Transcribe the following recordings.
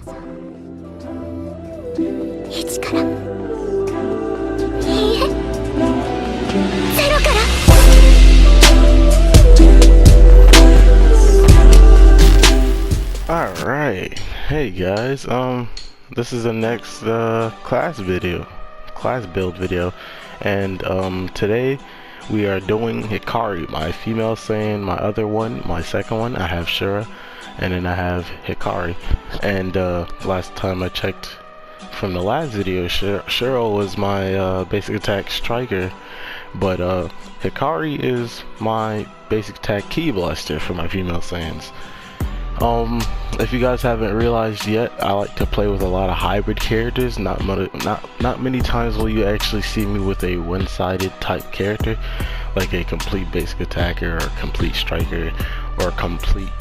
1からいいえ0から Alright, hey guys, this is the next class build video, and today we are doing Hikari, my female Saiyan, my other one, my second one. I have Shura, and then I have Hikari. And last time I checked from the last video, Shura was my basic attack striker, but Hikari is my basic attack ki blaster for my female Saiyans. If you guys haven't realized yet, I like to play with a lot of hybrid characters. Not many times will you actually see me with a one-sided type character, like a complete basic attacker, or complete striker, or complete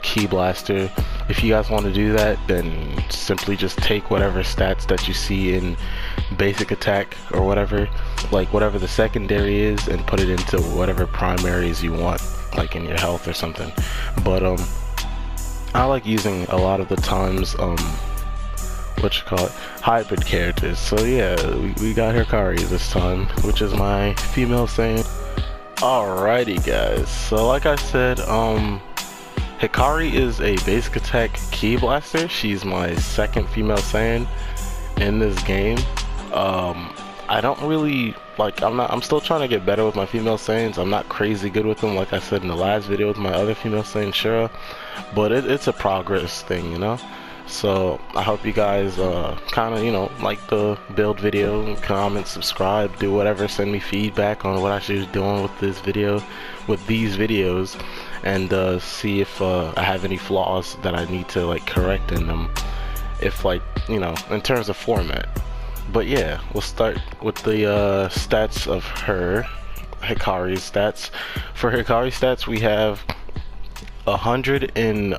ki blaster. If you guys want to do that, then simply just take whatever stats that you see in basic attack or whatever, like whatever the secondary is, and put it into whatever primaries you want, like in your health or something. But I like using a lot of the times hybrid characters. So yeah, we got Hikari this time, which is my female Saiyan. Alrighty guys, so like I said, Hikari is a basic attack ki blaster. She's my second female Saiyan in this game. I don't really I'm still trying to get better with my female Saiyans. I'm not crazy good with them, like I said in the last video with my other female Saiyan, Shura, but it's a progress thing, you know. So I hope you guys kind of, you know, like the build video, comment, subscribe, do whatever, send me feedback on what I should be doing with this video, with these videos, and see if I have any flaws that I need to like correct in them, if like, you know, in terms of format. But yeah, we'll start with the stats of Hikari's stats. For Hikari stats, we have 100 in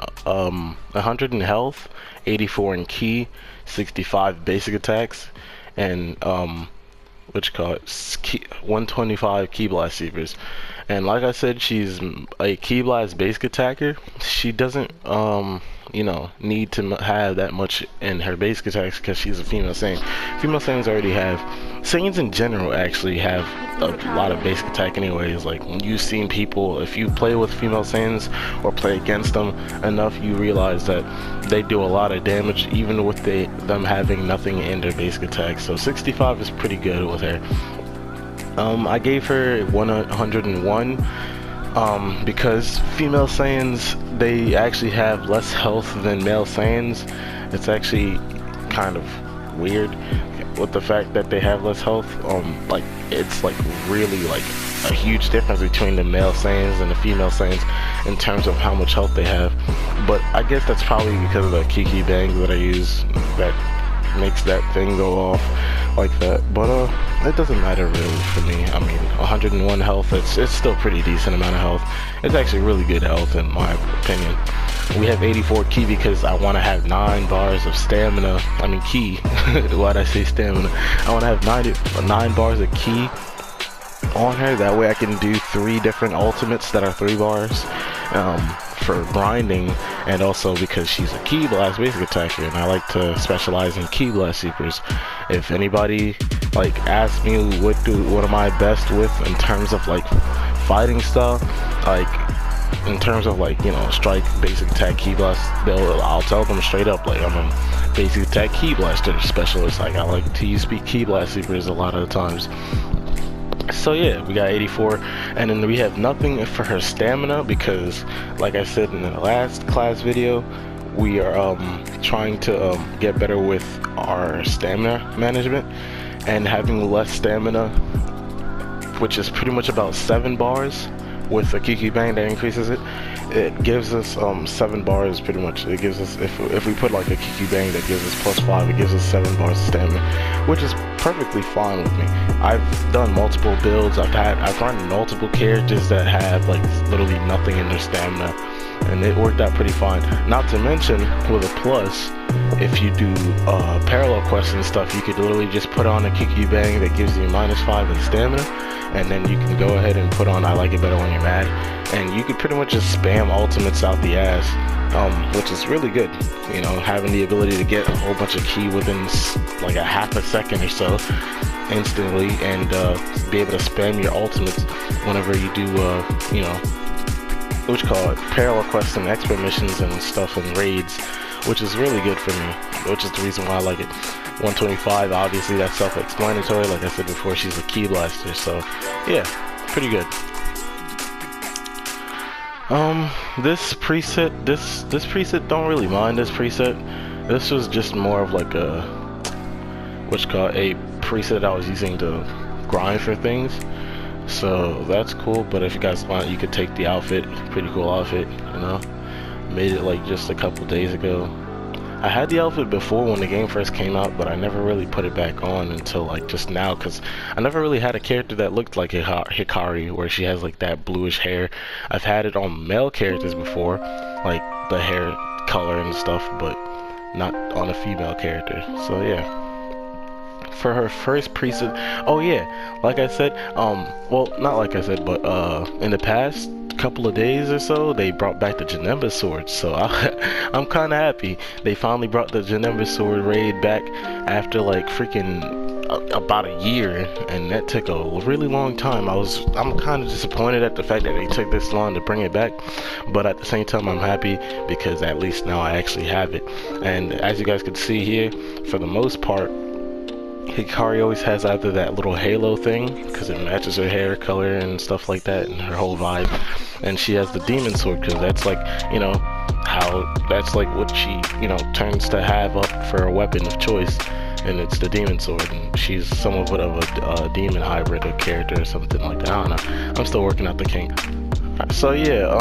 health, 84 in ki, 65 basic attacks, and 125 ki blast seepers. And like I said, she's a ki blast basic attacker. She doesn't you know, need to have that much in her basic attacks because she's a female Saiyan. Female Saiyans already have, Saiyans in general actually have a lot of basic attack anyways. Like when you've seen people, if you play with female Saiyans or play against them enough, you realize that they do a lot of damage even with them having nothing in their basic attack. So 65 is pretty good with her. I gave her 101 because female Saiyans, they actually have less health than male Saiyans. It's actually kind of weird with the fact that they have less health. Like it's like really like a huge difference between the male Saiyans and the female Saiyans in terms of how much health they have. But I guess that's probably because of the Kiki Bang that I use that makes that thing go off like that. But it doesn't matter really for me. I mean, 101 health, it's still pretty decent amount of health. It's actually really good health in my opinion. We have 84 ki because I want to have 9 bars of stamina. I mean ki. Why'd I say stamina? I want to have 9 bars of ki on her. That way I can do 3 different ultimates that are 3 bars for grinding, and also because she's a ki blast basic attacker, and I like to specialize in ki blast seepers. If anybody like asks me what am I best with in terms of like fighting stuff, like in terms of like, you know, strike, basic attack, ki blast, I'll tell them straight up, like I'm a basic attack ki blaster specialist. Like I like to use ki blast seepers a lot of the times. So yeah, we got 84, and then we have nothing for her stamina because, like I said in the last class video, we are trying to get better with our stamina management, and having less stamina, which is pretty much about 7 bars with a Kiki Bang that increases it. It gives us 7 bars pretty much. It gives us, if we put like a Kiki Bang that gives us +5, it gives us 7 bars of stamina, which is perfectly fine with me. I've done multiple builds. I've run multiple characters that have like literally nothing in their stamina, and it worked out pretty fine. Not to mention, with a plus, if you do parallel quests and stuff, you could literally just put on a Kiki Bang that gives you -5 in stamina, and then you can go ahead and put on I Like It Better When You're Mad, and you could pretty much just spam ultimates out the ass which is really good. You know, having the ability to get a whole bunch of ki within like a half a second or so, instantly, and be able to spam your ultimates whenever you do, you know, what you call it, parallel quests and expert missions and stuff and raids, which is really good for me, which is the reason why I like it. 125, obviously that's self-explanatory. Like I said before, she's a ki blaster, so yeah, pretty good. This preset, this preset, don't really mind this preset. This was just more of like a, what you call it, a preset I was using to grind for things. So that's cool, but if you guys want, you could take the outfit. Pretty cool outfit, you know. Made it like just a couple days ago. I had the outfit before when the game first came out, but I never really put it back on until like just now, because I never really had a character that looked like Hikari, where she has like that bluish hair. I've had it on male characters before, like the hair color and stuff, but not on a female character. So yeah. For her first preset, oh yeah, like I said, well, not like I said, but in the past couple of days or so, they brought back the Genemba sword, so I'm kind of happy they finally brought the Genemba sword raid back after like freaking about a year, and that took a really long time. I'm kind of disappointed at the fact that they took this long to bring it back, but at the same time I'm happy because at least now I actually have it. And as you guys can see here, for the most part, Hikari always has either that little halo thing, because it matches her hair color and stuff like that, and her whole vibe, and she has the demon sword, because that's like, you know, how that's like what she, you know, turns to have up for a weapon of choice, and it's the demon sword, and she's somewhat of a demon hybrid or character or something like that. I don't know, I'm still working out the kink. So yeah,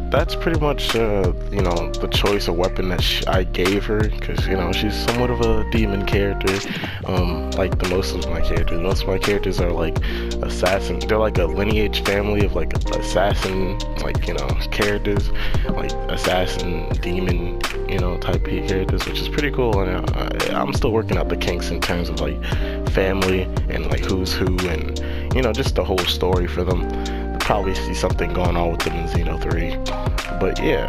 that's pretty much you know, the choice of weapon that I gave her, because you know, she's somewhat of a demon character, like the most of my characters. Most of my characters are like assassin. They're like a lineage family of like assassin, like, you know, characters, like assassin, demon, you know, type P characters, which is pretty cool. And I'm still working out the kinks in terms of like family and like who's who, and you know, just the whole story for them. Probably see something going on with them in Xeno 3, but yeah,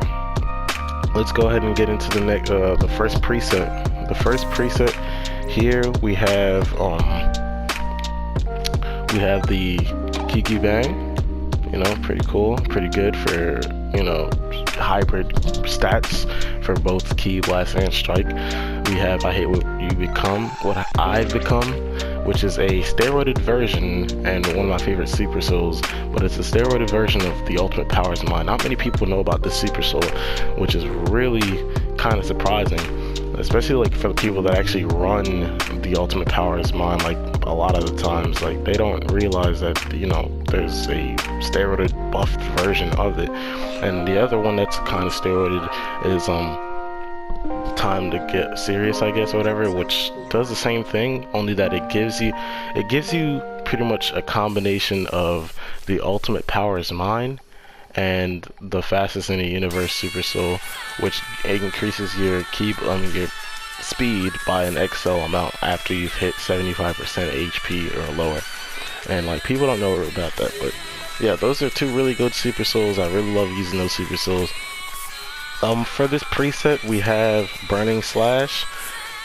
let's go ahead and get into the next, the first preset. The first preset here we have the Kiki Bang. You know, pretty cool, pretty good for, you know, hybrid stats for both Ki, Blast, and Strike. We have I Hate What You Become, What I've Become, which is a steroided version and one of my favorite Super Souls, but it's a steroided version of the Ultimate Powers Mine. Not many people know about this Super Soul, which is really kind of surprising, especially like for the people that actually run the Ultimate Powers Mine. Like a lot of the times, like they don't realize that, you know, there's a steroided buffed version of it. And the other one that's kind of steroided is Time to Get Serious, I guess, or whatever, which does the same thing, only that it gives you pretty much a combination of the Ultimate Powers Mine and the Fastest in the Universe Super Soul, which increases your your speed by an XL amount after you've hit 75% HP or lower. And like, people don't know about that, but yeah, those are two really good Super Souls. I really love using those Super Souls. For this preset, we have Burning Slash,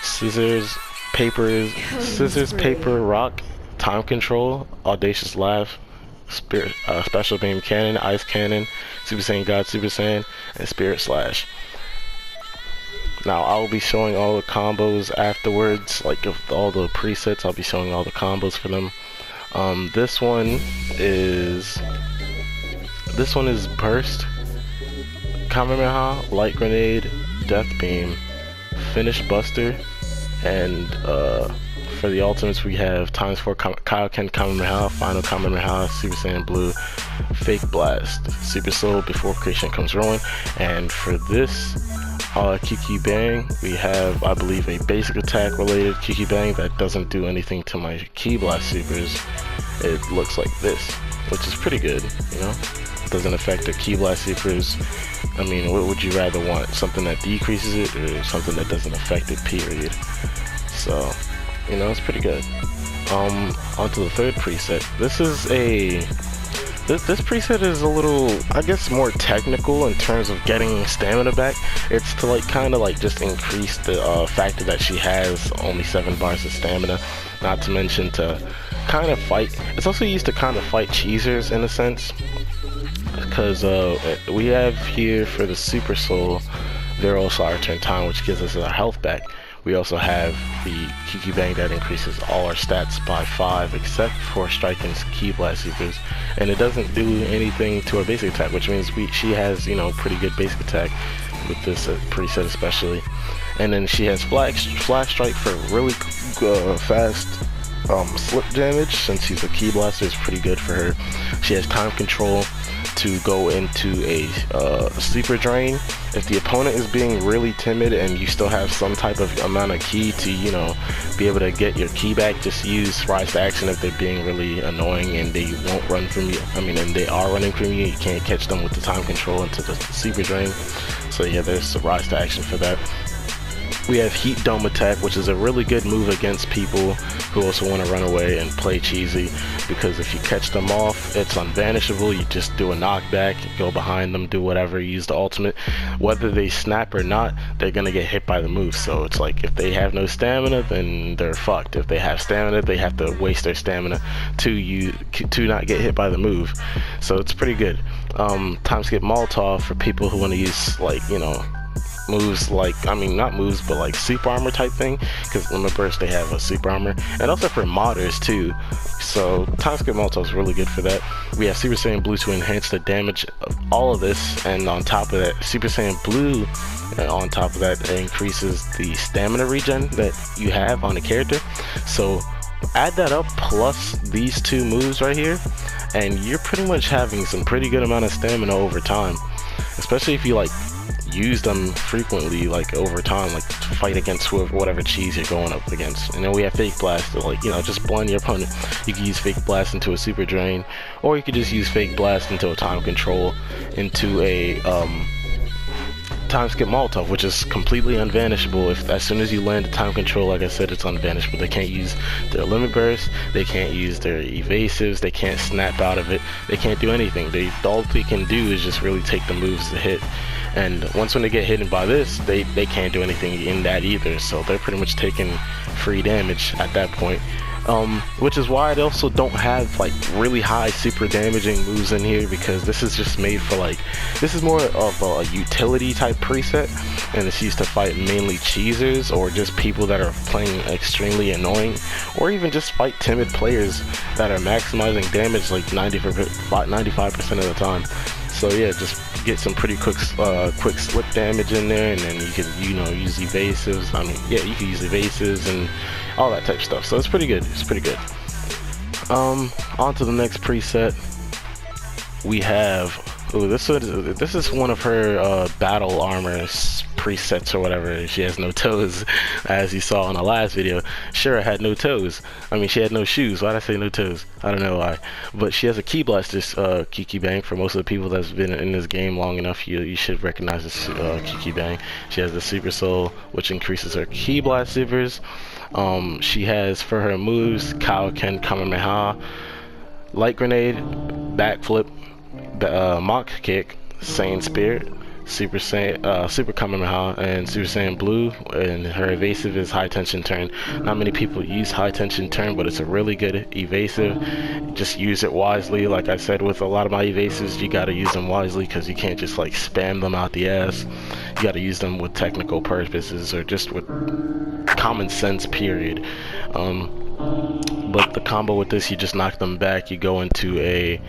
Scissors, Paper, Rock, Time Control, Audacious Laugh, Spirit, Special Beam Cannon, Ice Cannon, Super Saiyan God, Super Saiyan, and Spirit Slash. Now, I'll be showing all the combos afterwards, like of all the presets, I'll be showing all the combos for them. This one is Burst, Kamehameha, Light Grenade, Death Beam, Finish Buster, and for the ultimates we have ×4 Kaioken Kamehameha, Final Kamehameha, Super Saiyan Blue, Fake Blast, Super Soul Before Creation Comes Ruin. And for this Kiki Bang, we have, I believe, a basic attack related Kiki Bang that doesn't do anything to my Ki Blast Supers. It looks like this, which is pretty good, you know? Doesn't affect the Ki Blast Supers. I mean, what would you rather want? Something that decreases it or something that doesn't affect it, period? So, you know, it's pretty good. Onto the third preset. This is a This preset is a little, I guess, more technical in terms of getting stamina back. It's to like kind of like just increase the factor that she has only 7 bars of stamina, not to mention to kind of fight. It's also used to kind of fight cheesers in a sense, because we have here for the Super Soul, there also our turn time, which gives us our health back. We also have the Kiki Bang that increases all our stats by 5 except for striking Ki Blast Seekers, and it doesn't do anything to our basic attack, which means she has, you know, pretty good basic attack with this preset especially. And then she has Flash Strike for really fast slip damage, since she's a Ki Blaster is pretty good for her. She has Time Control to go into a sleeper drain. If the opponent is being really timid and you still have some type of amount of ki to, you know, be able to get your ki back, just use Rise to Action if they're being really annoying and they won't run from you. I mean, and they are running from you, you can't catch them with the Time Control into the sleeper drain. So yeah, there's the Rise to Action for that. We have Heat Dome Attack, which is a really good move against people who also want to run away and play cheesy, because if you catch them off, it's unvanishable. You just do a knockback, go behind them, do whatever, use the ultimate. Whether they snap or not, they're gonna get hit by the move. So it's like, if they have no stamina, then they're fucked. If they have stamina, they have to waste their stamina to not get hit by the move. So it's pretty good. Time Skip Molotov for people who want to use, like, you know, moves like, I mean, not moves, but like super armor type thing, because Limit Burst, they have a super armor, and also for modders too. So Time Skip Molotov is really good for that. We have Super Saiyan Blue to enhance the damage of all of this, and on top of that, Super Saiyan Blue, on top of that, it increases the stamina regen that you have on the character. So add that up plus these two moves right here, and you're pretty much having some pretty good amount of stamina over time, especially if you like use them frequently, like over time, like to fight against whatever cheese you're going up against. And then we have Fake Blast to, like, you know, just blind your opponent. You can use Fake Blast into a super drain, or you could just use Fake Blast into a Time Control, into a Time Skip Molotov, which is completely unvanishable. If as soon as you land the Time Control, like I said, it's unvanishable. They can't use their Limit Burst, they can't use their evasives, they can't snap out of it, they can't do anything. All they can do is just really take the moves to hit. And once when they get hit by this, they can't do anything in that either, so they're pretty much taking free damage at that point. Which is why I also don't have like really high super damaging moves in here, because this is just made for, like, this is more of a utility type preset, and it's used to fight mainly cheesers or just people that are playing extremely annoying, or even just fight timid players that are maximizing damage like 95% of the time. So yeah, just get some pretty quick slip damage in there, and then you can, you know, use evasives. I mean, yeah, you can use evasives and all that type of stuff. So it's pretty good. It's pretty good. On to the next preset. We have, ooh, this is one of her battle armor presets or whatever. She has no toes, as you saw in the last video. Shura had no toes. I mean, she had no shoes. Why did I say no toes? I don't know why. But she has a Ki Blast, this Kiki Bang. For most of the people that's been in this game long enough, you should recognize this Kiki Bang. She has the Super Soul, which increases her Ki Blast Zivers. She has, for her moves, Kaioken Kamehameha, Light Grenade, Backflip, Mach Kick, Saiyan Spirit, Super Kamehameha, and Super Saiyan Blue. And her evasive is High Tension Turn. Not many people use High Tension Turn, but it's a really good evasive. Just use it wisely. Like I said, with a lot of my evasives, you gotta use them wisely, because you can't just like spam them out the ass. You gotta use them with technical purposes, or just with common sense, period. But the combo with this, you just knock them back, you go into a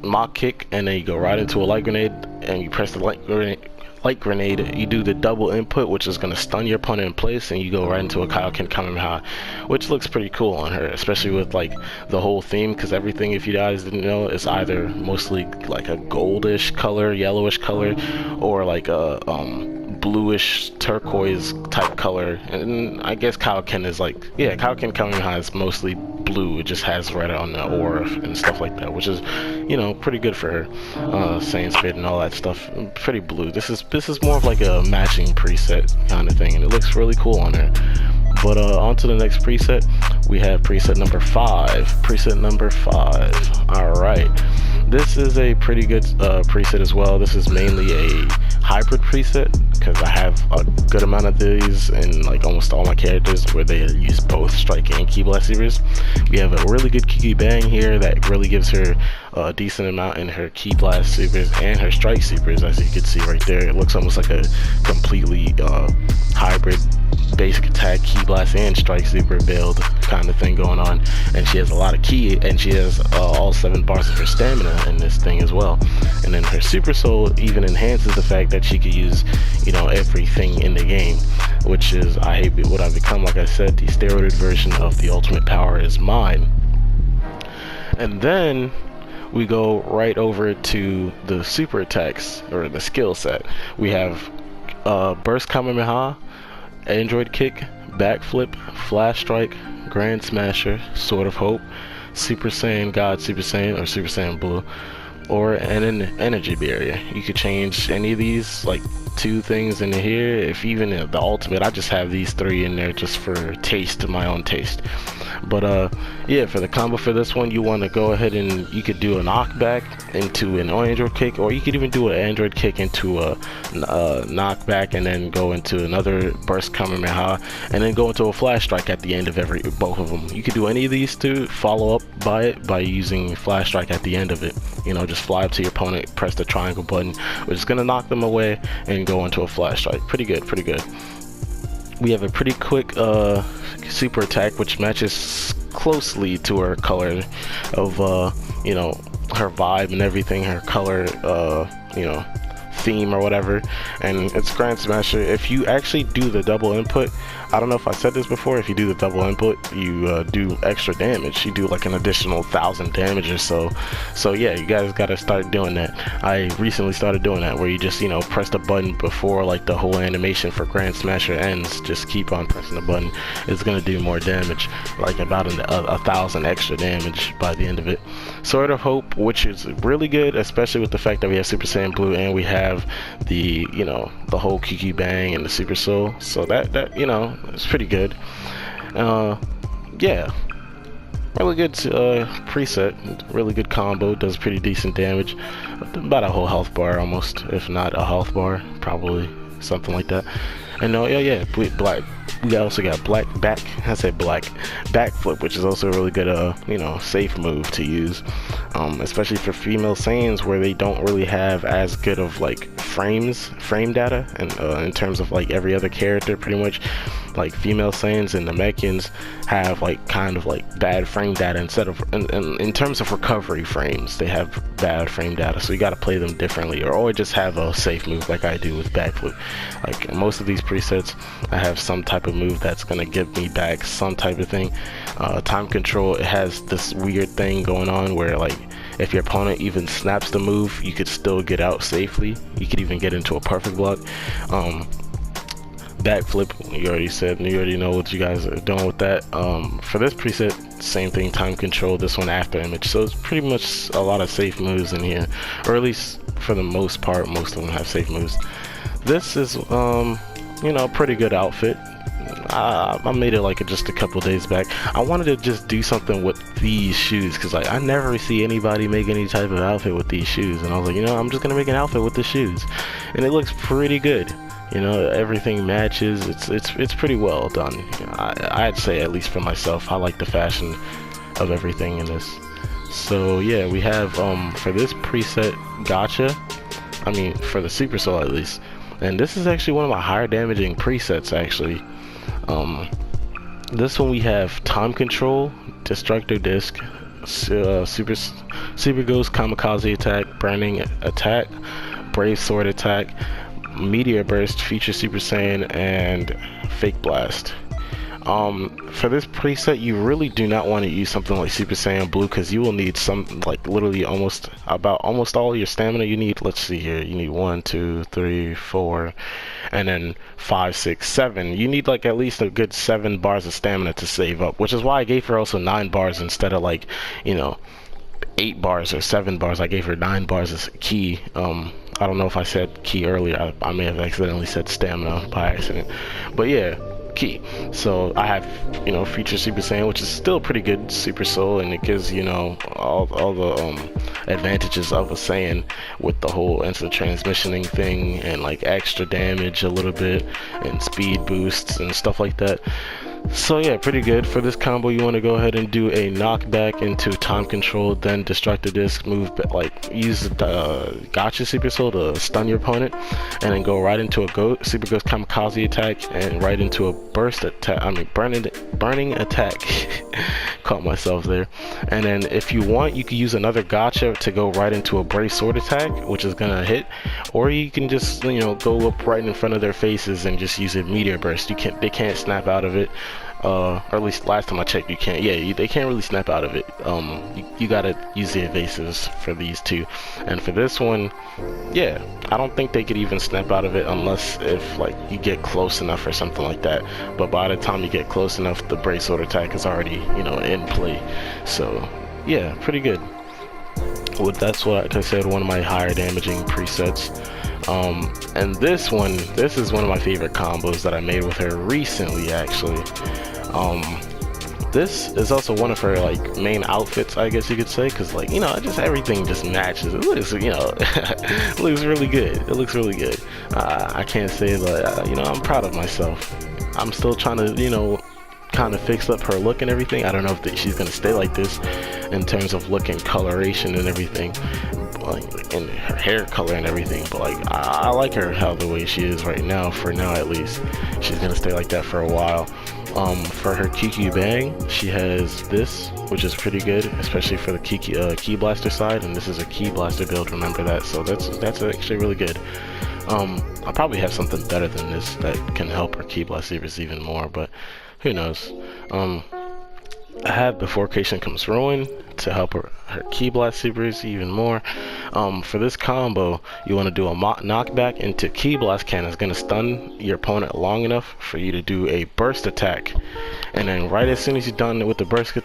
Mach Kick, and then you go right into a Light Grenade, and you press the Light Grenade, you do the double input, which is going to stun your opponent in place, and you go right into a Kaioken Kamehameha, which looks pretty cool on her, especially with like the whole theme, because everything, if you guys didn't know, is either mostly like a goldish color, yellowish color, or like a bluish turquoise type color. And I guess Kaioken is like, yeah, Kaioken Kamehameha is mostly blue. It just has red on the aura and stuff like that, which is, you know, pretty good for her. Saiyan Spirit and all that stuff, pretty blue. This is more of like a matching preset kind of thing, and it looks really cool on her. But on to the next preset. we have preset number 5. Preset number 5. Alright. This is a pretty good preset as well. This is mainly a hybrid preset because I have a good amount of these in like almost all my characters where they use both strike and ki blasters. We have a really good Kiki Bang here that really gives her a decent amount in her ki blast supers and her strike supers. As you can see right there, it looks almost like a completely hybrid basic attack, ki blast, and strike super build kind of thing going on. And she has a lot of ki, and she has all 7 bars of her stamina in this thing as well. And then her super soul even enhances the fact that she could use, you know, everything in the game, which is, I hate what I've become. Like I said, the steroided version of the ultimate power is mine. And then we go right over to the super attacks, or the skill set. We have burst kamehameha, android kick, backflip, flash strike, grand smasher, sword of hope, super saiyan god, super saiyan, or super saiyan blue, or an energy barrier. You could change any of these like 2 things in here. If even the ultimate, I just have these 3 in there just for taste, my own taste. But yeah, for the combo for this one, you want to go ahead and you could do a knockback into an android kick, or you could even do an android kick into a knockback and then go into another burst kamehameha and then go into a flash strike at the end of both of them. You could do any of these 2, follow up by it by using flash strike at the end of it. You know, just fly up to your opponent, press the triangle button, which is gonna knock them away, and go into a flash strike. Pretty good, pretty good. We have a pretty quick super attack which matches closely to her color of you know, her vibe and everything, her color you know, theme or whatever, and it's Grand Smasher. If you actually do the double input, I don't know if I said this before, if you do the double input, you do extra damage. You do like an additional 1,000 damage or so. So yeah, you guys gotta start doing that. I recently started doing that, where you just, you know, press the button before like the whole animation for Grand Smasher ends. Just keep on pressing the button. It's gonna do more damage, like about 1,000 extra damage by the end of it. Sword of Hope, which is really good, especially with the fact that we have Super Saiyan Blue and we have the, you know, the whole Kiki Bang and the Super Soul. So that you know, it's pretty good. Yeah, really good preset, really good combo, does pretty decent damage, about a whole health bar almost, if not a health bar, probably something like that. And yeah, black. We also got backflip, which is also a really good you know, safe move to use, especially for female Saiyans where they don't really have as good of like frame data, and in terms of like every other character, pretty much like female Saiyans and Namekians have like kind of like bad frame data instead of in terms of recovery frames, they have bad frame data, so you got to play them differently, or just have a safe move like I do with backflip. Like most of these presets, I have some type of move that's gonna give me back some type of thing. Time control, it has this weird thing going on where like if your opponent even snaps the move, you could still get out safely. You could even get into a perfect block. Backflip, you already said, and you already know what you guys are doing with that. For this preset, same thing, time control, this one after image. So it's pretty much a lot of safe moves in here, or at least for the most part, most of them have safe moves. This is you know, pretty good outfit. I made it like just a couple days back. I wanted to just do something with these shoes because like I never see anybody make any type of outfit with these shoes, and I was like, you know, I'm just gonna make an outfit with the shoes, and it looks pretty good. You know, everything matches. It's pretty well done. I'd say, at least for myself, I like the fashion of everything in this. So yeah, we have for this preset gotcha, I mean for the Super Soul at least, and this is actually one of my higher damaging presets actually. This one we have time control, destructor disc, super ghost kamikaze attack, burning attack, brave sword attack, meteor burst, future super saiyan, and fake blast. For this preset, you really do not want to use something like Super Saiyan Blue because you will need some, like literally almost all your stamina. You need, let's see here, you need 1, 2, 3, 4, and then 5, 6, 7. You need like at least a good 7 bars of stamina to save up, which is why I gave her also 9 bars instead of like, you know, 8 bars or 7 bars. I gave her 9 bars as ki. I don't know if I said ki earlier. I may have accidentally said stamina by accident, but yeah. key. So I have, you know, Future Super Saiyan, which is still pretty good Super Soul, and it gives, you know, all the advantages of a Saiyan with the whole instant transmissioning thing and like extra damage a little bit and speed boosts and stuff like that. So yeah, pretty good. For this combo, you want to go ahead and do a knockback into time control, then destruct the disc, move, like use the gotcha Super Soul to stun your opponent, and then go right into a Super Ghost Kamikaze attack and right into a burst attack. I mean, burning attack. Caught myself there. And then if you want, you can use another gotcha to go right into a brave sword attack, which is gonna hit, or you can just, you know, go up right in front of their faces and just use a meteor burst. They can't snap out of it. Or at least last time I checked, you can't. Yeah, they can't really snap out of it. You gotta use the evasives for these two. And for this one, yeah, I don't think they could even snap out of it unless if like you get close enough or something like that. But by the time you get close enough, the brave sword attack is already, you know, in play. So yeah, pretty good. Well, that's what I consider one of my higher damaging presets. And this is one of my favorite combos that I made with her recently, actually. This is also one of her like main outfits, I guess you could say, because like, you know, just everything just matches. It looks, you know, it looks really good. It looks really good. I can't say that, you know, I'm proud of myself. I'm still trying to, you know, kind of fix up her look and everything. I don't know if she's gonna stay like this in terms of look and coloration and everything, like in her hair color and everything, but like I like her how the way she is right now. For now at least, she's gonna stay like that for a while. For her QQ Bang, she has this, which is pretty good, especially for the Ki Blaster side, and this is a Ki Blaster build, remember that, so that's actually really good. I probably have something better than this that can help her Ki Blasters even more, but who knows. I have Before Creation Comes Ruin to help her Ki Blasters even more. For this combo, you want to do a knockback into Ki Blast Cannon. It's going to stun your opponent long enough for you to do a burst attack. And then right as soon as you're done with the burst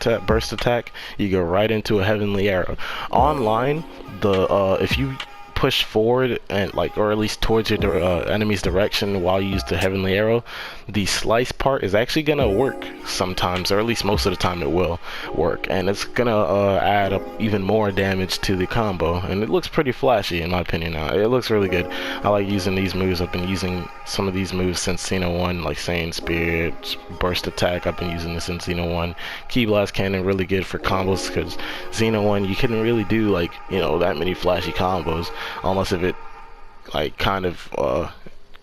attack, you go right into a Heavenly Arrow. Online, if you push forward and like, or at least towards your enemy's direction while you use the Heavenly Arrow, the slice part is actually gonna work sometimes, or at least most of the time it will work, and it's gonna add up even more damage to the combo, and it looks pretty flashy in my opinion. Now it looks really good. I like using these moves. I've been using some of these moves since Xeno 1, like Saiyan Spirit, Burst Attack. I've been using this in Xeno 1. Ki Blast Cannon, really good for combos, because Xeno 1 you couldn't really do like, you know, that many flashy combos unless if it like kind of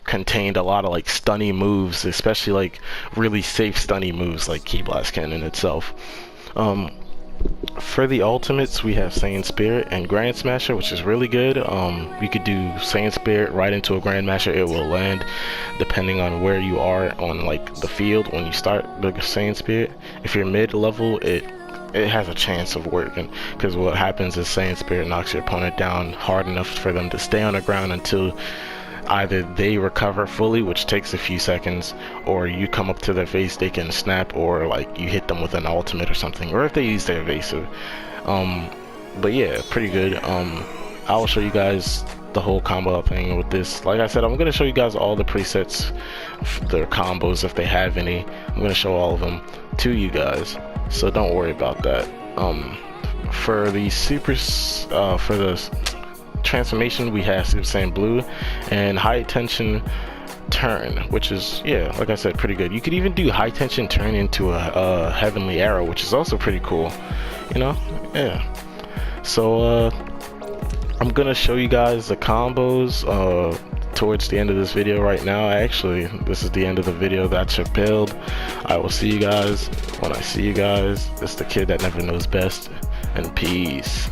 contained a lot of like stunny moves, especially like really safe stunny moves like Ki Blast Cannon itself. For the ultimates, we have Saiyan Spirit and Grand Smasher, which is really good. You could do Saiyan Spirit right into a Grand Smasher. It will land depending on where you are on like the field when you start the Saiyan Spirit. If you're mid-level, it has a chance of working, because what happens is Saiyan Spirit knocks your opponent down hard enough for them to stay on the ground until either they recover fully, which takes a few seconds, or you come up to their face, they can snap, or like you hit them with an ultimate or something, or if they use their evasive. But yeah, pretty good. I will show you guys the whole combo thing with this. Like I said, I'm going to show you guys all the presets, their combos if they have any. I'm going to show all of them to you guys, so don't worry about that. For the for the transformation, we have Super Saiyan Blue and High Tension Turn, which is, yeah, like I said, pretty good. You could even do High Tension Turn into a Heavenly Arrow, which is also pretty cool, you know. Yeah, so I'm gonna show you guys the combos towards the end of this video. Right now, actually, this is the end of the video. That's your build. I will see you guys when I see you guys. It's the kid that never knows best, and peace.